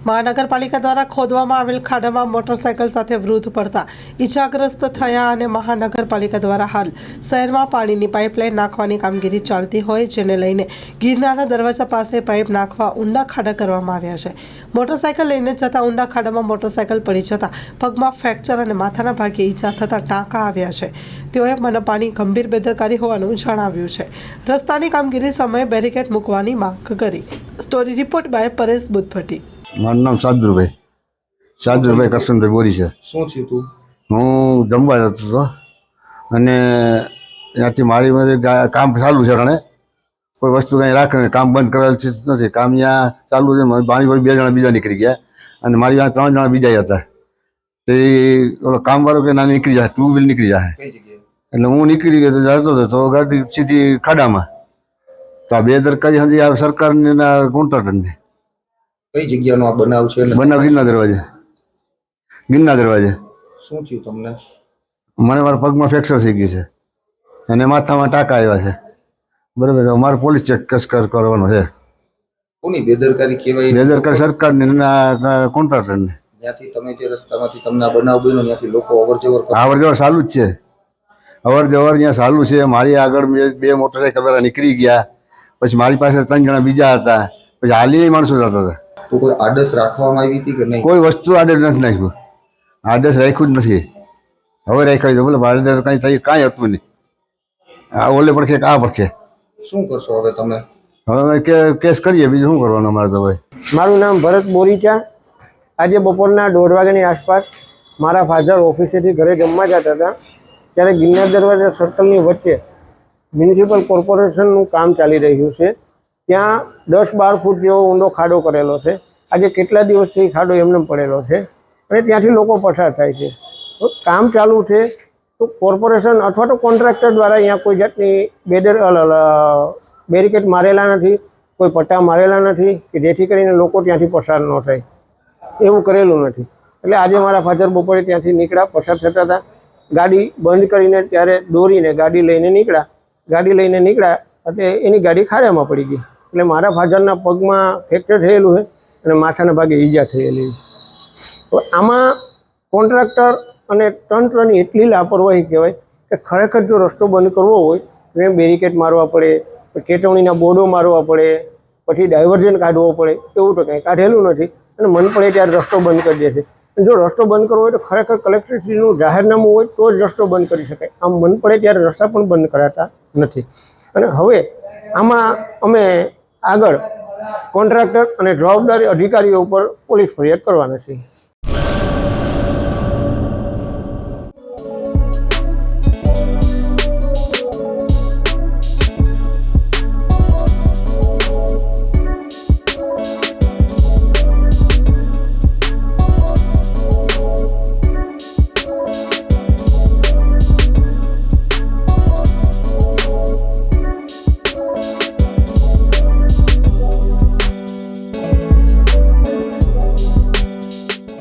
મહાનગરપાલિકા દ્વારા ખોદવામાં આવેલ ખાડામાં મોટરસાયકલ સાથે વૃદ્ધ પડતા ઈજાગ્રસ્ત થયા અને મહાનગરપાલિકા દ્વારા હાલ શહેરમાં પાણીની પાઇપલાઇન નાખવાની કામગીરી ચાલતી હોય, જેને લઈને ગિરનારના દરવાજા પાસે પાઇપ નાખવા ઊંડા ખાડા કરવામાં આવ્યા છે। મોટરસાયકલ લઈને જતા ઊંડા ખાડામાં મોટરસાયકલ પડી જતા પગમાં ફ્રેક્ચર અને માથાના ભાગે ઈજા થતા ટાંકા આવ્યા છે। તેઓએ મનપાની ગંભીર બેદરકારી હોવાનું જણાવ્યું છે। રસ્તાની કામગીરી સમયે બેરિકેડ મૂકવાની માંગ કરી। Story report by Paresh Buddhbhatti. મારું નામ સાદુરભાઈ કરશનભાઈ બોરી છે। શું થયું તું? હું જમવા જતો હતો અને ત્યાંથી મારી કામ ચાલુ છે, ઘણે કોઈ વસ્તુ કંઈ રાખે કામ બંધ કરેલ છે નથી, કામ ત્યાં ચાલુ છે। મારી પર 2 જણા બીજા નીકળી ગયા અને મારી ત્યાં 3 જણા બીજા હતા। તે ઓલો કામવાળો કે ના નીકળી જાય, 2 વ્હીલ નીકળી જાય, કઈ જગ્યાએ? એટલે હું નીકળી ગયો જતો હતો તો ગાડી સીધી ખાડામાં। તો આ બેદરકારી સમજી આ સરકારને ના કોન્ટ્રાક્ટરને। કઈ જગ્યાનો આ બનાવ છે? બનાવ ગિરનાર દરવાજે। શું થયું તમને? મને મારા પગમાં ફ્રેક્ચર થઈ ગયું છે અને માથામાં ટાંકા આવ્યા છે, બરાબર। અમારે પોલીસ ચેક કરવાનો છે। કોની બેદરકારી કહેવાય? બેદરકારી સરકારની કોન્ટ્રાક્ટરની। ત્યાંથી તમે જે રસ્તામાંથી તમને આ બનાવ બન્યો ત્યાંથી લોકો અવર જવર ચાલુ જ છે, અવર જવર ત્યાં ચાલુ છે। મારી આગળ 2 મોટરસાઇકલ વાળા નીકળી ગયા, પછી મારી પાસે 3 જણા બીજા હતા, પછી હાલી માણસો જતા હતા। તો કોઈ આડસ રાખવામાં આવી હતી કે નહીં? કોઈ વસ્તુ આડસ નથી નાખ્યું, આડસ રાખ્યું જ નથી। હવે રાખ્યું બોલે મારે કંઈ થઈ કાંઈ હતું નહીં, આ ઓલે પડખે આ પડખે। શું કરશો હવે તમે? હવે કેસ કરીએ, બીજું શું કરવાનું અમારે તો ભાઈ। મારું નામ ભરત બોરીચા। આજે બપોરના 1:30 વાગ્યાની આસપાસ મારા ફાધર ઓફિસેથી ઘરે જમવા જતા હતા, ત્યારે ગિરનાર દરવાજા સર્કલની વચ્ચે મ્યુનિસિપલ કોર્પોરેશનનું કામ ચાલી રહ્યું છે। ત્યાં 10-12 ફૂટ જેવો ઊંડો ખાડો કરેલો છે। આજે કેટલા દિવસથી ખાડો એમને પડેલો છે અને ત્યાંથી લોકો પસાર થાય છે। તો કામ ચાલુ છે તો કોર્પોરેશન અથવા તો કોન્ટ્રાક્ટર દ્વારા અહીંયા કોઈ જાતની બેરિકેડ મારેલા નથી, કોઈ પટ્ટા મારેલા નથી કે જેથી કરીને લોકો ત્યાંથી પસાર ન થાય, એવું કરેલું નથી। એટલે આજે મારા ફાધર બપોરે ત્યાંથી નીકળ્યા, પસાર થતા હતા, ગાડી બંધ કરીને ત્યારે દોરીને ગાડી લઈને નીકળ્યા એટલે એની ગાડી ખાડામાં પડી ગઈ। એટલે મારા ફાધરના પગમાં ફ્રેક્ચર થયેલું છે અને માથાના ભાગે ઈજા થયેલી છે। તો આમાં કોન્ટ્રાક્ટર અને તંત્રની એટલી લાપરવાહી કહેવાય કે ખરેખર જો રસ્તો બંધ કરવો હોય તો એમ બેરિકેડ મારવા પડે, ચેતવણીના બોર્ડો મારવા પડે, પછી ડાયવર્ઝન કાઢવો પડે, એવું તો કંઈ કાઢેલું નથી અને મન પડે ત્યારે રસ્તો બંધ કરી દે છે। જો રસ્તો બંધ કરવો હોય તો ખરેખર કલેક્ટરશ્રીનું જાહેરનામું હોય તો જ રસ્તો બંધ કરી શકાય, આમ મન પડે ત્યારે રસ્તા પણ બંધ કરાતા નથી। અને હવે આમાં અમે આગળ કોન્ટ્રાક્ટર અને જવાબદારી અધિકારીઓ ઉપર પોલીસ ફરિયાદ કરવાના છીએ।